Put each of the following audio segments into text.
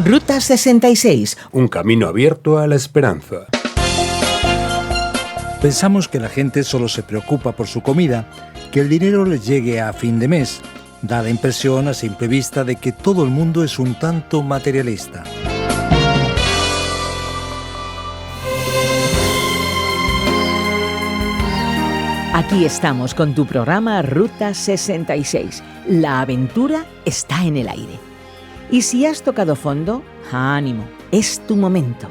Ruta 66. Un camino abierto a la esperanza. Pensamos que la gente solo se preocupa por su comida, que el dinero les llegue a fin de mes. Da la impresión a simple vista de que todo el mundo es un tanto materialista. Aquí estamos con tu programa Ruta 66. La aventura está en el aire. Y si has tocado fondo, ánimo, es tu momento.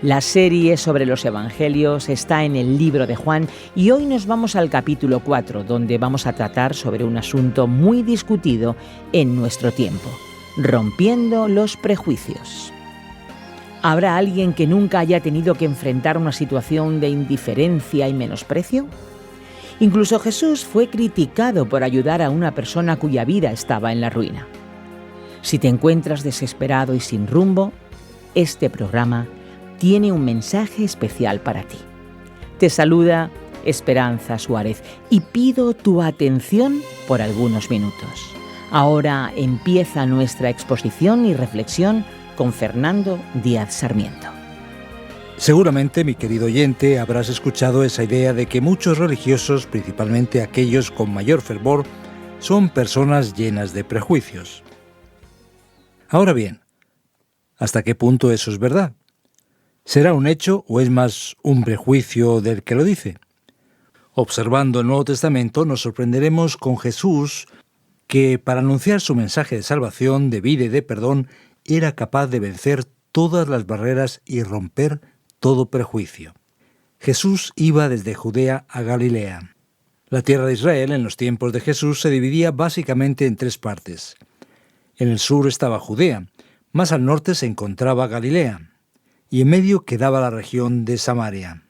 La serie sobre los evangelios está en el libro de Juan y hoy nos vamos al capítulo 4, donde vamos a tratar sobre un asunto muy discutido en nuestro tiempo: rompiendo los prejuicios. ¿Habrá alguien que nunca haya tenido que enfrentar una situación de indiferencia y menosprecio? Incluso Jesús fue criticado por ayudar a una persona cuya vida estaba en la ruina. Si te encuentras desesperado y sin rumbo, este programa tiene un mensaje especial para ti. Te saluda Esperanza Suárez y pido tu atención por algunos minutos. Ahora empieza nuestra exposición y reflexión con Fernando Díaz Sarmiento. Seguramente, mi querido oyente, habrás escuchado esa idea de que muchos religiosos, principalmente aquellos con mayor fervor, son personas llenas de prejuicios. Ahora bien, ¿hasta qué punto eso es verdad? ¿Será un hecho o es más un prejuicio del que lo dice? Observando el Nuevo Testamento nos sorprenderemos con Jesús, que para anunciar su mensaje de salvación, de vida y de perdón, era capaz de vencer todas las barreras y romper todo prejuicio. Jesús iba desde Judea a Galilea. La tierra de Israel en los tiempos de Jesús se dividía básicamente en tres partes. En el sur estaba Judea, más al norte se encontraba Galilea, y en medio quedaba la región de Samaria.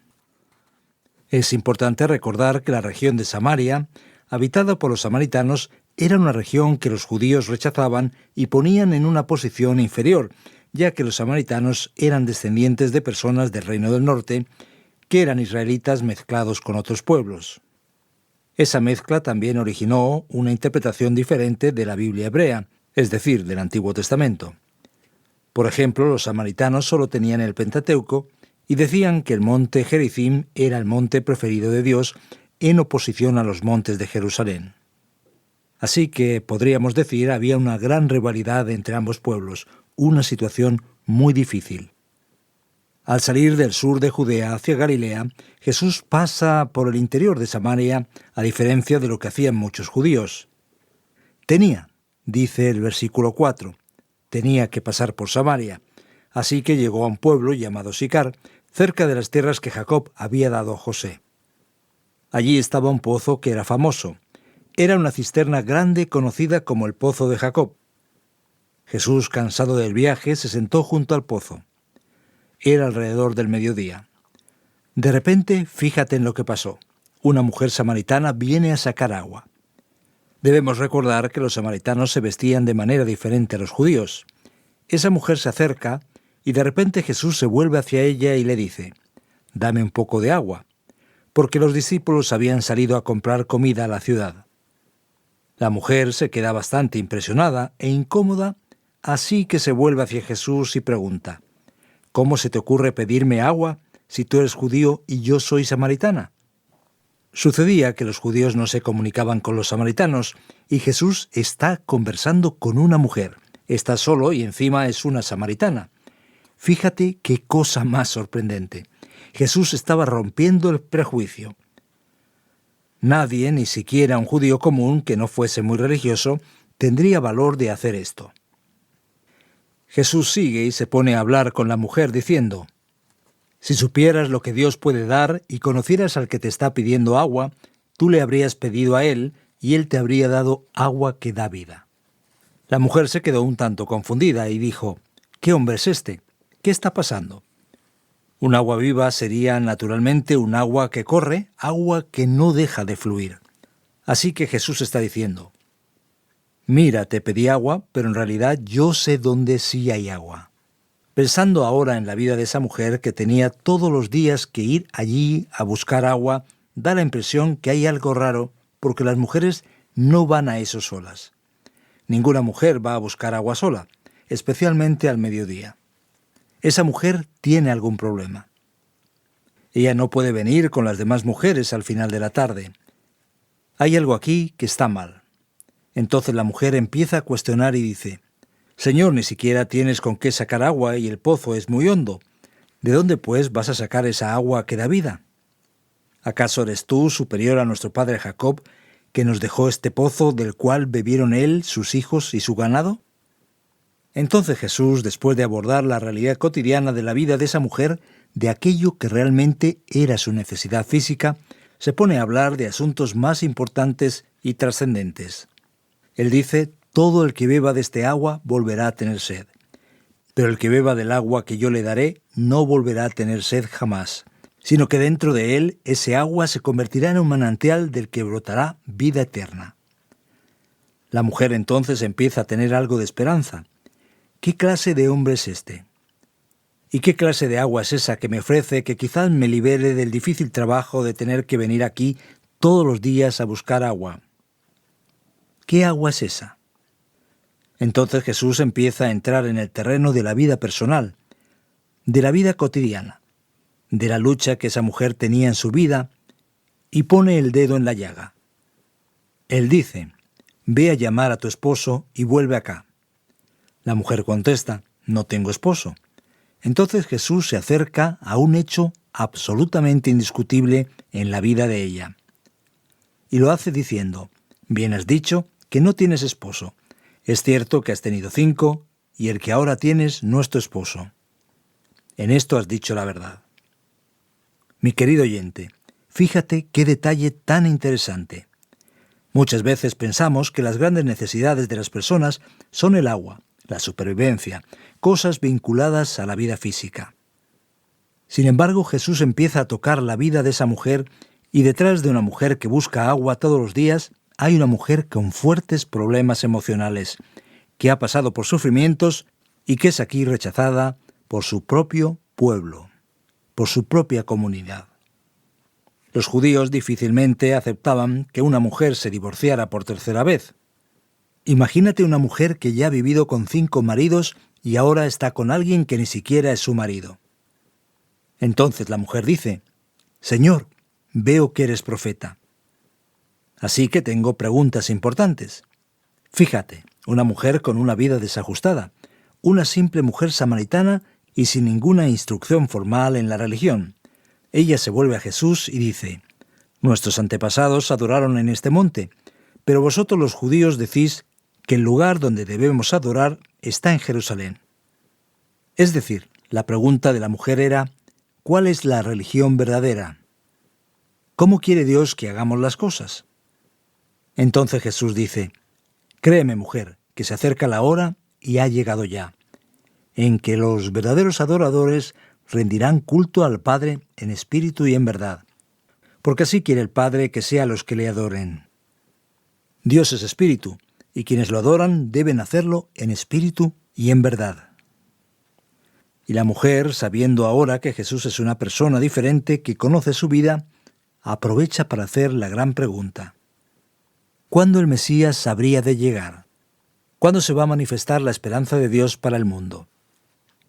Es importante recordar que la región de Samaria, habitada por los samaritanos, era una región que los judíos rechazaban y ponían en una posición inferior, ya que los samaritanos eran descendientes de personas del Reino del Norte, que eran israelitas mezclados con otros pueblos. Esa mezcla también originó una interpretación diferente de la Biblia hebrea, es decir, del Antiguo Testamento. Por ejemplo, los samaritanos solo tenían el Pentateuco y decían que el monte Gerizim era el monte preferido de Dios en oposición a los montes de Jerusalén. Así que, podríamos decir, había una gran rivalidad entre ambos pueblos, una situación muy difícil. Al salir del sur de Judea hacia Galilea, Jesús pasa por el interior de Samaria, a diferencia de lo que hacían muchos judíos. Dice el versículo 4, tenía que pasar por Samaria, así que llegó a un pueblo llamado Sicar, cerca de las tierras que Jacob había dado a José. Allí estaba un pozo que era famoso. Era una cisterna grande conocida como el pozo de Jacob. Jesús, cansado del viaje, se sentó junto al pozo. Era alrededor del mediodía. De repente, fíjate en lo que pasó. Una mujer samaritana viene a sacar agua. Debemos recordar que los samaritanos se vestían de manera diferente a los judíos. Esa mujer se acerca y de repente Jesús se vuelve hacia ella y le dice: «Dame un poco de agua», porque los discípulos habían salido a comprar comida a la ciudad. La mujer se queda bastante impresionada e incómoda, así que se vuelve hacia Jesús y pregunta: «¿Cómo se te ocurre pedirme agua si tú eres judío y yo soy samaritana?». Sucedía que los judíos no se comunicaban con los samaritanos y Jesús está conversando con una mujer. Está solo y encima es una samaritana. Fíjate qué cosa más sorprendente. Jesús estaba rompiendo el prejuicio. Nadie, ni siquiera un judío común que no fuese muy religioso, tendría valor de hacer esto. Jesús sigue y se pone a hablar con la mujer diciendo: «Si supieras lo que Dios puede dar y conocieras al que te está pidiendo agua, tú le habrías pedido a él y él te habría dado agua que da vida». La mujer se quedó un tanto confundida y dijo: «¿Qué hombre es este? ¿Qué está pasando?». Un agua viva sería naturalmente un agua que corre, agua que no deja de fluir. Así que Jesús está diciendo: «Mira, te pedí agua, pero en realidad yo sé dónde sí hay agua». Pensando ahora en la vida de esa mujer que tenía todos los días que ir allí a buscar agua, da la impresión que hay algo raro porque las mujeres no van a eso solas. Ninguna mujer va a buscar agua sola. especialmente al mediodía. Esa mujer tiene algún problema. Ella no puede venir con las demás mujeres al final de la tarde. Hay algo aquí que está mal. Entonces la mujer empieza a cuestionar y dice: «Señor, ni siquiera tienes con qué sacar agua y el pozo es muy hondo. ¿De dónde, pues, vas a sacar esa agua que da vida? ¿Acaso eres tú superior a nuestro padre Jacob, que nos dejó este pozo del cual bebieron él, sus hijos y su ganado?» Entonces Jesús, después de abordar la realidad cotidiana de la vida de esa mujer, de aquello que realmente era su necesidad física, se pone a hablar de asuntos más importantes y trascendentes. Él dice: «Todo el que beba de este agua volverá a tener sed. Pero el que beba del agua que yo le daré no volverá a tener sed jamás, sino que dentro de él ese agua se convertirá en un manantial del que brotará vida eterna». La mujer entonces empieza a tener algo de esperanza. ¿Qué clase de hombre es este? ¿Y qué clase de agua es esa que me ofrece que quizás me libere del difícil trabajo de tener que venir aquí todos los días a buscar agua? ¿Qué agua es esa? Entonces Jesús empieza a entrar en el terreno de la vida personal, de la vida cotidiana, de la lucha que esa mujer tenía en su vida, y pone el dedo en la llaga. Él dice: «Ve a llamar a tu esposo y vuelve acá». La mujer contesta: «No tengo esposo». Entonces Jesús se acerca a un hecho absolutamente indiscutible en la vida de ella. Y lo hace diciendo: «Bien has dicho que no tienes esposo. Es cierto que has tenido 5, y el que ahora tienes no es tu esposo. En esto has dicho la verdad». Mi querido oyente, fíjate qué detalle tan interesante. Muchas veces pensamos que las grandes necesidades de las personas son el agua, la supervivencia, cosas vinculadas a la vida física. Sin embargo, Jesús empieza a tocar la vida de esa mujer, y detrás de una mujer que busca agua todos los días, hay una mujer con fuertes problemas emocionales, que ha pasado por sufrimientos y que es aquí rechazada por su propio pueblo, por su propia comunidad. Los judíos difícilmente aceptaban que una mujer se divorciara por tercera vez. Imagínate una mujer que ya ha vivido con 5 maridos y ahora está con alguien que ni siquiera es su marido. Entonces la mujer dice: «Señor, veo que eres profeta. Así que tengo preguntas importantes». Fíjate, una mujer con una vida desajustada, una simple mujer samaritana y sin ninguna instrucción formal en la religión. Ella se vuelve a Jesús y dice: «Nuestros antepasados adoraron en este monte, pero vosotros los judíos decís que el lugar donde debemos adorar está en Jerusalén». Es decir, la pregunta de la mujer era: ¿cuál es la religión verdadera? ¿Cómo quiere Dios que hagamos las cosas? Entonces Jesús dice: «Créeme, mujer, que se acerca la hora y ha llegado ya, en que los verdaderos adoradores rendirán culto al Padre en espíritu y en verdad, porque así quiere el Padre que sea los que le adoren. Dios es espíritu, y quienes lo adoran deben hacerlo en espíritu y en verdad». Y la mujer, sabiendo ahora que Jesús es una persona diferente que conoce su vida, aprovecha para hacer la gran pregunta: ¿cuándo el Mesías habría de llegar? ¿Cuándo se va a manifestar la esperanza de Dios para el mundo?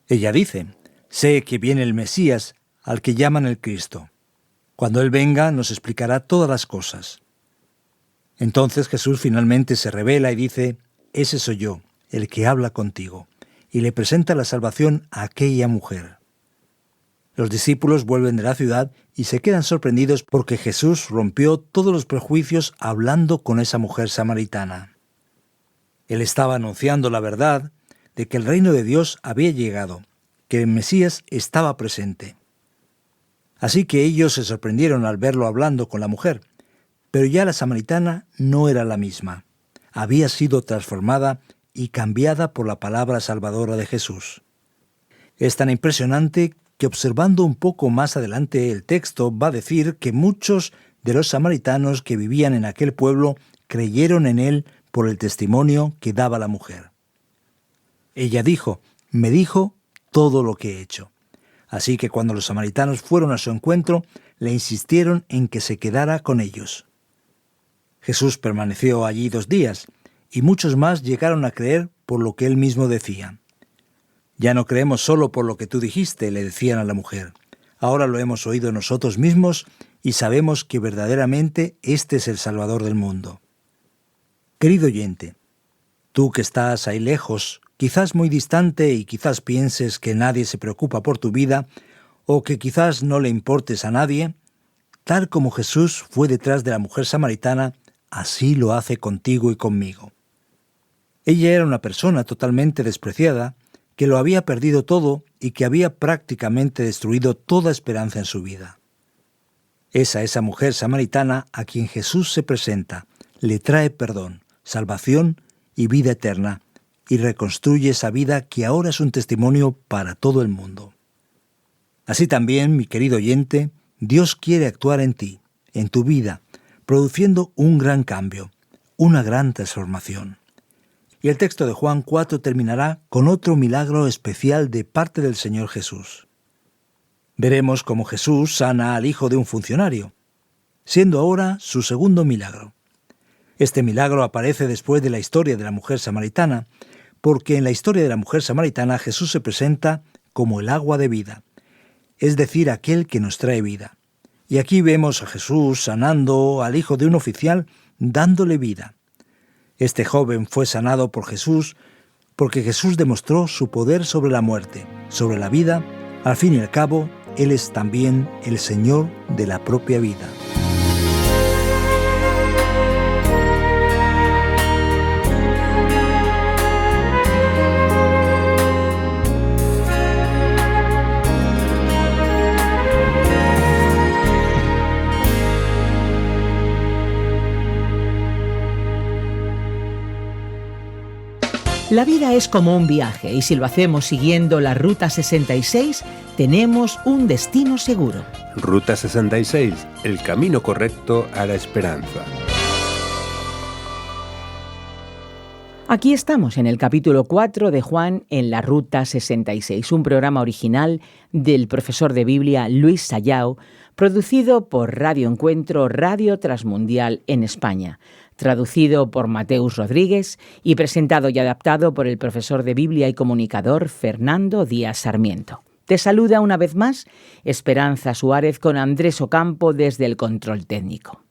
Ella dice: «Sé que viene el Mesías, al que llaman el Cristo. Cuando Él venga nos explicará todas las cosas». Entonces Jesús finalmente se revela y dice: «Ese soy yo, el que habla contigo», y le presenta la salvación a aquella mujer. Los discípulos vuelven de la ciudad y se quedan sorprendidos porque Jesús rompió todos los prejuicios hablando con esa mujer samaritana. Él estaba anunciando la verdad de que el reino de Dios había llegado, que el Mesías estaba presente. Así que ellos se sorprendieron al verlo hablando con la mujer, pero ya la samaritana no era la misma. Había sido transformada y cambiada por la palabra salvadora de Jesús. Es tan impresionante que observando un poco más adelante el texto va a decir que muchos de los samaritanos que vivían en aquel pueblo creyeron en él por el testimonio que daba la mujer. Ella dijo: «Me dijo todo lo que he hecho». Así que cuando los samaritanos fueron a su encuentro, le insistieron en que se quedara con ellos. Jesús permaneció allí 2 días, y muchos más llegaron a creer por lo que él mismo decía. Ya no creemos solo por lo que tú dijiste, le decían a la mujer. Ahora lo hemos oído nosotros mismos y sabemos que verdaderamente este es el Salvador del mundo. Querido oyente, tú que estás ahí lejos, quizás muy distante y quizás pienses que nadie se preocupa por tu vida o que quizás no le importes a nadie, tal como Jesús fue detrás de la mujer samaritana, así lo hace contigo y conmigo. Ella era una persona totalmente despreciada, que lo había perdido todo y que había prácticamente destruido toda esperanza en su vida. Es a esa mujer samaritana a quien Jesús se presenta, le trae perdón, salvación y vida eterna, y reconstruye esa vida que ahora es un testimonio para todo el mundo. Así también, mi querido oyente, Dios quiere actuar en ti, en tu vida, produciendo un gran cambio, una gran transformación. Y el texto de Juan 4 terminará con otro milagro especial de parte del Señor Jesús. Veremos cómo Jesús sana al hijo de un funcionario, siendo ahora su segundo milagro. Este milagro aparece después de la historia de la mujer samaritana, porque en la historia de la mujer samaritana Jesús se presenta como el agua de vida, es decir, aquel que nos trae vida. Y aquí vemos a Jesús sanando al hijo de un oficial, dándole vida. Este joven fue sanado por Jesús porque Jesús demostró su poder sobre la muerte, sobre la vida. Al fin y al cabo, Él es también el Señor de la propia vida. La vida es como un viaje y si lo hacemos siguiendo la Ruta 66, tenemos un destino seguro. Ruta 66, el camino correcto a la esperanza. Aquí estamos en el capítulo 4 de Juan en la Ruta 66, un programa original del profesor de Biblia Luis Sayao, producido por Radio Encuentro, Radio Transmundial en España, traducido por Mateus Rodríguez y presentado y adaptado por el profesor de Biblia y comunicador Fernando Díaz Sarmiento. Te saluda una vez más Esperanza Suárez con Andrés Ocampo desde el control técnico.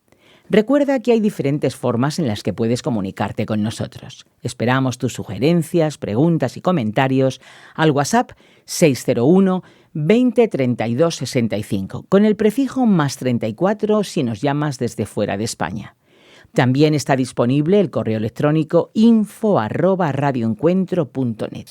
Recuerda que hay diferentes formas en las que puedes comunicarte con nosotros. Esperamos tus sugerencias, preguntas y comentarios al WhatsApp 601 20 32 65 con el prefijo +34 si nos llamas desde fuera de España. También está disponible el correo electrónico info@radioencuentro.net.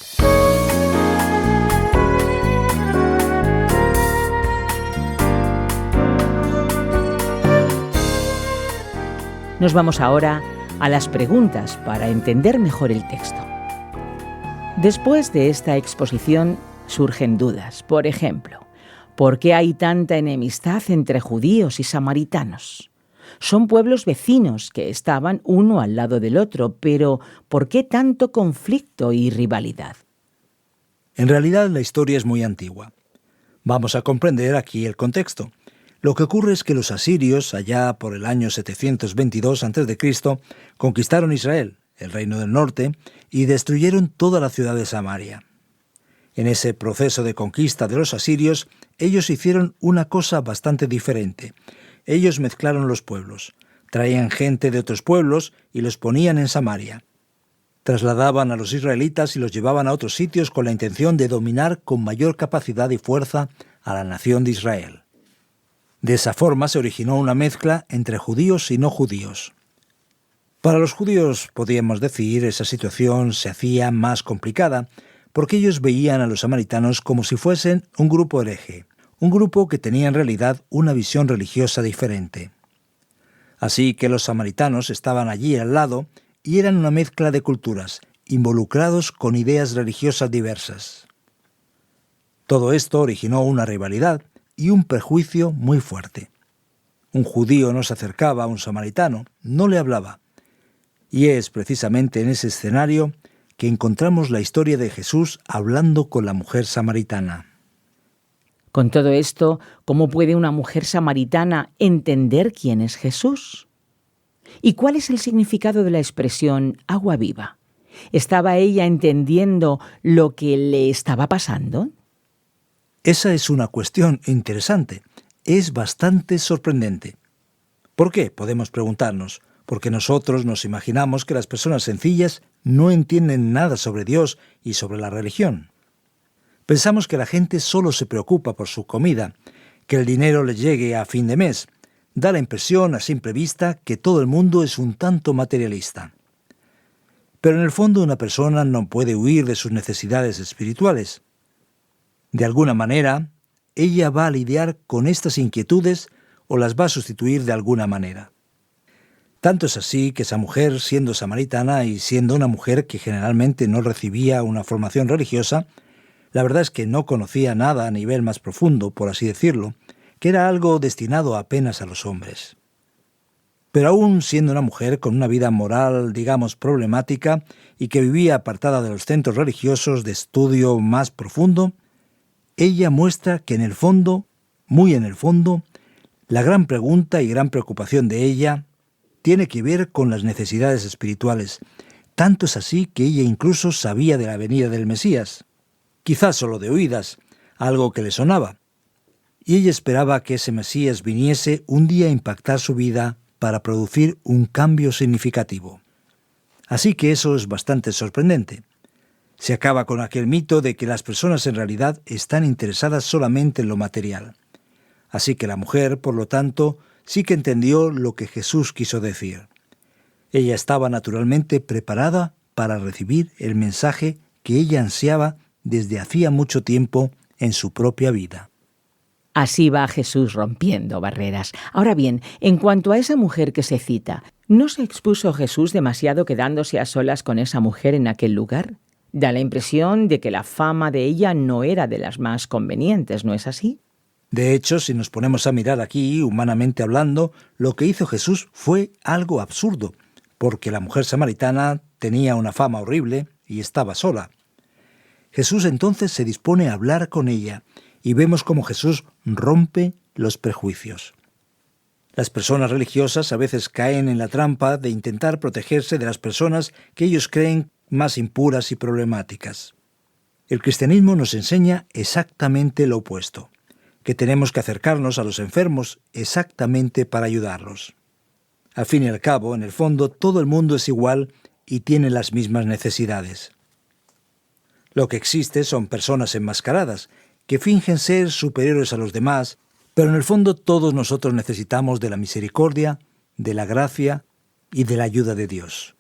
Nos vamos ahora a las preguntas para entender mejor el texto. Después de esta exposición surgen dudas. Por ejemplo, ¿por qué hay tanta enemistad entre judíos y samaritanos? Son pueblos vecinos que estaban uno al lado del otro, pero ¿por qué tanto conflicto y rivalidad? En realidad la historia es muy antigua. Vamos a comprender aquí el contexto. Lo que ocurre es que los asirios, allá por el año 722 a.C., conquistaron Israel, el reino del norte, y destruyeron toda la ciudad de Samaria. En ese proceso de conquista de los asirios, ellos hicieron una cosa bastante diferente. Ellos mezclaron los pueblos, traían gente de otros pueblos y los ponían en Samaria. Trasladaban a los israelitas y los llevaban a otros sitios con la intención de dominar con mayor capacidad y fuerza a la nación de Israel. De esa forma se originó una mezcla entre judíos y no judíos. Para los judíos, podríamos decir, esa situación se hacía más complicada, porque ellos veían a los samaritanos como si fuesen un grupo hereje, un grupo que tenía en realidad una visión religiosa diferente. Así que los samaritanos estaban allí al lado y eran una mezcla de culturas, involucrados con ideas religiosas diversas. Todo esto originó una rivalidad y un prejuicio muy fuerte. Un judío no se acercaba a un samaritano, no le hablaba. Y es precisamente en ese escenario que encontramos la historia de Jesús hablando con la mujer samaritana. Con todo esto, ¿cómo puede una mujer samaritana entender quién es Jesús? ¿Y cuál es el significado de la expresión agua viva? ¿Estaba ella entendiendo lo que le estaba pasando? Esa es una cuestión interesante. Es bastante sorprendente. ¿Por qué? Podemos preguntarnos. Porque nosotros nos imaginamos que las personas sencillas no entienden nada sobre Dios y sobre la religión. Pensamos que la gente solo se preocupa por su comida, que el dinero le llegue a fin de mes. Da la impresión a simple vista que todo el mundo es un tanto materialista. Pero en el fondo una persona no puede huir de sus necesidades espirituales. De alguna manera, ella va a lidiar con estas inquietudes o las va a sustituir de alguna manera. Tanto es así que esa mujer, siendo samaritana y siendo una mujer que generalmente no recibía una formación religiosa, la verdad es que no conocía nada a nivel más profundo, por así decirlo, que era algo destinado apenas a los hombres. Pero aún siendo una mujer con una vida moral, digamos, problemática, y que vivía apartada de los centros religiosos de estudio más profundo, ella muestra que en el fondo, muy en el fondo, la gran pregunta y gran preocupación de ella tiene que ver con las necesidades espirituales. Tanto es así que ella incluso sabía de la venida del Mesías, quizás solo de oídas, algo que le sonaba. Y ella esperaba que ese Mesías viniese un día a impactar su vida para producir un cambio significativo. Así que eso es bastante sorprendente. Se acaba con aquel mito de que las personas en realidad están interesadas solamente en lo material. Así que la mujer, por lo tanto, sí que entendió lo que Jesús quiso decir. Ella estaba naturalmente preparada para recibir el mensaje que ella ansiaba desde hacía mucho tiempo en su propia vida. Así va Jesús rompiendo barreras. Ahora bien, en cuanto a esa mujer que se cita, ¿no se expuso Jesús demasiado quedándose a solas con esa mujer en aquel lugar? Da la impresión de que la fama de ella no era de las más convenientes, ¿no es así? De hecho, si nos ponemos a mirar aquí, humanamente hablando, lo que hizo Jesús fue algo absurdo, porque la mujer samaritana tenía una fama horrible y estaba sola. Jesús entonces se dispone a hablar con ella, y vemos cómo Jesús rompe los prejuicios. Las personas religiosas a veces caen en la trampa de intentar protegerse de las personas que ellos creen más impuras y problemáticas. El cristianismo nos enseña exactamente lo opuesto, que tenemos que acercarnos a los enfermos exactamente para ayudarlos. Al fin y al cabo, en el fondo, todo el mundo es igual y tiene las mismas necesidades. Lo que existe son personas enmascaradas, que fingen ser superiores a los demás, pero en el fondo todos nosotros necesitamos de la misericordia, de la gracia y de la ayuda de Dios.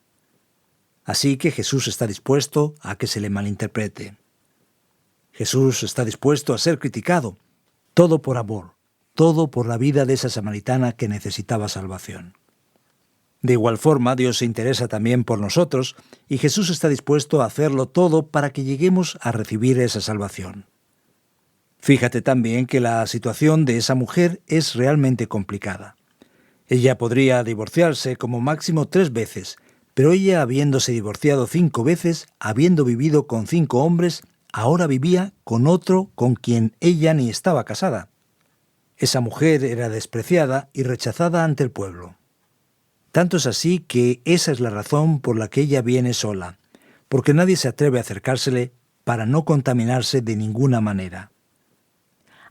Así que Jesús está dispuesto a que se le malinterprete. Jesús está dispuesto a ser criticado, todo por amor, todo por la vida de esa samaritana que necesitaba salvación. De igual forma, Dios se interesa también por nosotros y Jesús está dispuesto a hacerlo todo para que lleguemos a recibir esa salvación. Fíjate también que la situación de esa mujer es realmente complicada. Ella podría divorciarse como máximo 3 veces, pero ella, habiéndose divorciado 5 veces, habiendo vivido con 5 hombres, ahora vivía con otro con quien ella ni estaba casada. Esa mujer era despreciada y rechazada ante el pueblo. Tanto es así que esa es la razón por la que ella viene sola, porque nadie se atreve a acercársele para no contaminarse de ninguna manera.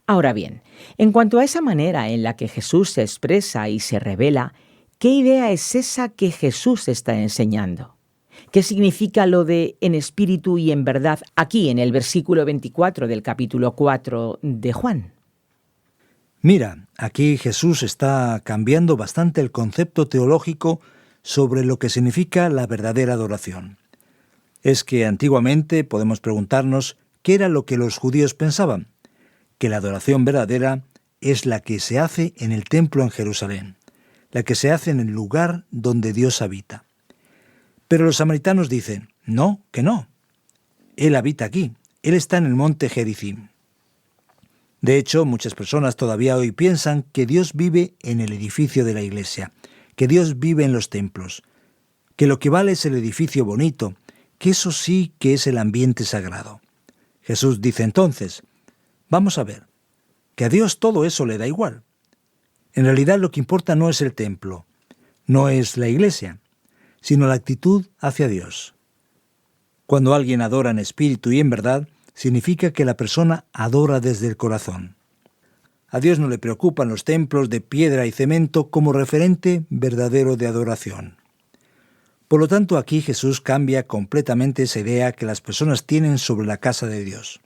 Ahora bien, en cuanto a esa manera en la que Jesús se expresa y se revela, ¿qué idea es esa que Jesús está enseñando? ¿Qué significa lo de en espíritu y en verdad aquí en el versículo 24 del capítulo 4 de Juan? Mira, aquí Jesús está cambiando bastante el concepto teológico sobre lo que significa la verdadera adoración. Es que antiguamente podemos preguntarnos qué era lo que los judíos pensaban, que la adoración verdadera es la que se hace en el templo en Jerusalén, la que se hace en el lugar donde Dios habita. Pero los samaritanos dicen, no, que no. Él habita aquí, Él está en el monte Gerizim. De hecho, muchas personas todavía hoy piensan que Dios vive en el edificio de la iglesia, que Dios vive en los templos, que lo que vale es el edificio bonito, que eso sí que es el ambiente sagrado. Jesús dice entonces, vamos a ver, que a Dios todo eso le da igual. En realidad lo que importa no es el templo, no es la iglesia, sino la actitud hacia Dios. Cuando alguien adora en espíritu y en verdad, significa que la persona adora desde el corazón. A Dios no le preocupan los templos de piedra y cemento como referente verdadero de adoración. Por lo tanto, aquí Jesús cambia completamente esa idea que las personas tienen sobre la casa de Dios.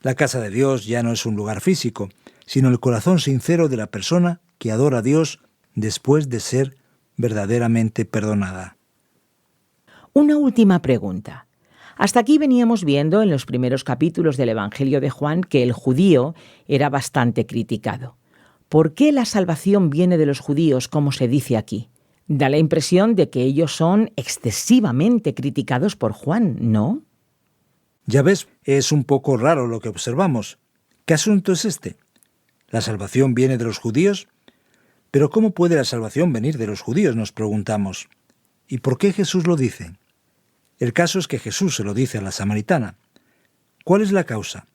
La casa de Dios ya no es un lugar físico, sino el corazón sincero de la persona que adora a Dios después de ser verdaderamente perdonada. Una última pregunta. Hasta aquí veníamos viendo en los primeros capítulos del Evangelio de Juan que el judío era bastante criticado. ¿Por qué la salvación viene de los judíos, como se dice aquí? Da la impresión de que ellos son excesivamente criticados por Juan, ¿no? Ya ves, es un poco raro lo que observamos. ¿Qué asunto es este? ¿La salvación viene de los judíos? Pero ¿cómo puede la salvación venir de los judíos?, nos preguntamos. ¿Y por qué Jesús lo dice? El caso es que Jesús se lo dice a la samaritana. ¿Cuál es la causa?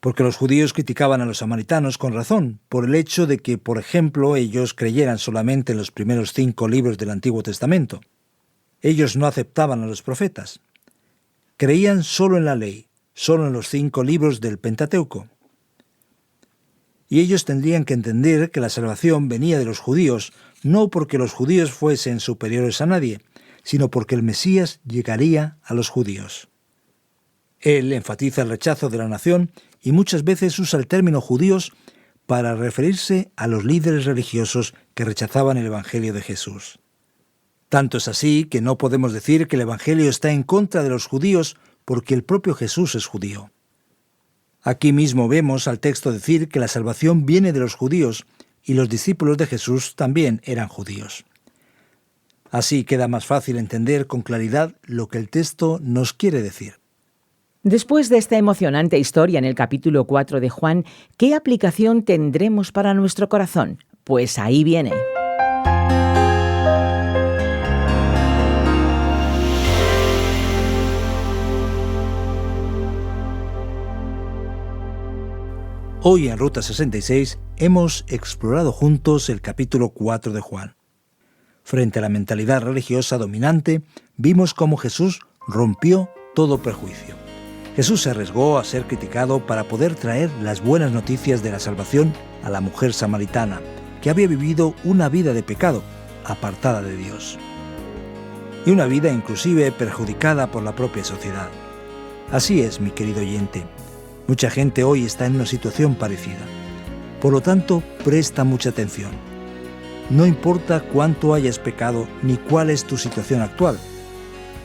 Porque los judíos criticaban a los samaritanos con razón, por el hecho de que, por ejemplo, ellos creyeran solamente en los primeros 5 libros del Antiguo Testamento. Ellos no aceptaban a los profetas. Creían solo en la ley, solo en los 5 libros del Pentateuco. Y ellos tendrían que entender que la salvación venía de los judíos, no porque los judíos fuesen superiores a nadie, sino porque el Mesías llegaría a los judíos. Él enfatiza el rechazo de la nación y muchas veces usa el término judíos para referirse a los líderes religiosos que rechazaban el Evangelio de Jesús. Tanto es así que no podemos decir que el Evangelio está en contra de los judíos porque el propio Jesús es judío. Aquí mismo vemos al texto decir que la salvación viene de los judíos y los discípulos de Jesús también eran judíos. Así queda más fácil entender con claridad lo que el texto nos quiere decir. Después de esta emocionante historia en el capítulo 4 de Juan, ¿qué aplicación tendremos para nuestro corazón? Pues ahí viene. Hoy en Ruta 66 hemos explorado juntos el capítulo 4 de Juan. Frente a la mentalidad religiosa dominante, vimos cómo Jesús rompió todo prejuicio. Jesús se arriesgó a ser criticado para poder traer las buenas noticias de la salvación a la mujer samaritana, que había vivido una vida de pecado, apartada de Dios. Y una vida inclusive perjudicada por la propia sociedad. Así es, mi querido oyente. Mucha gente hoy está en una situación parecida. Por lo tanto, presta mucha atención. No importa cuánto hayas pecado ni cuál es tu situación actual.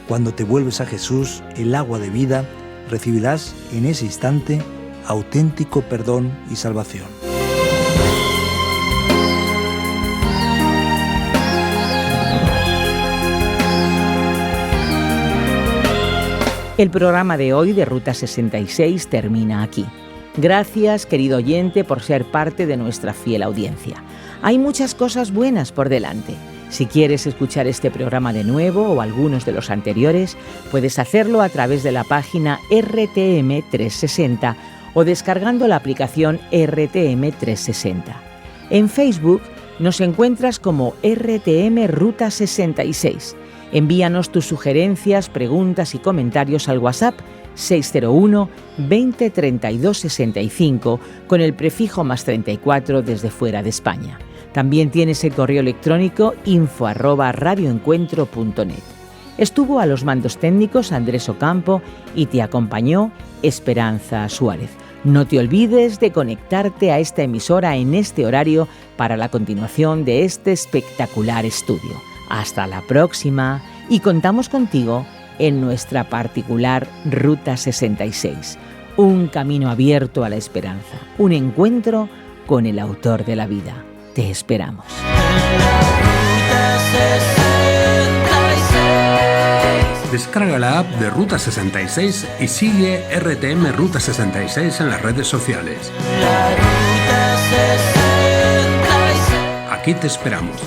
Cuando te vuelves a Jesús, el agua de vida, recibirás en ese instante auténtico perdón y salvación. El programa de hoy de Ruta 66 termina aquí. Gracias, querido oyente, por ser parte de nuestra fiel audiencia. Hay muchas cosas buenas por delante. Si quieres escuchar este programa de nuevo o algunos de los anteriores, puedes hacerlo a través de la página RTM360 o descargando la aplicación RTM360. En Facebook nos encuentras como RTM Ruta 66. Envíanos tus sugerencias, preguntas y comentarios al WhatsApp 601 20 32 65 con el prefijo +34 desde fuera de España. También tienes el correo electrónico info@radioencuentro.net. Estuvo a los mandos técnicos Andrés Ocampo y te acompañó Esperanza Suárez. No te olvides de conectarte a esta emisora en este horario para la continuación de este espectacular estudio. Hasta la próxima y contamos contigo en nuestra particular Ruta 66. Un camino abierto a la esperanza, un encuentro con el autor de la vida. Te esperamos. Descarga la app de Ruta 66 y sigue RTM Ruta 66 en las redes sociales. Aquí te esperamos.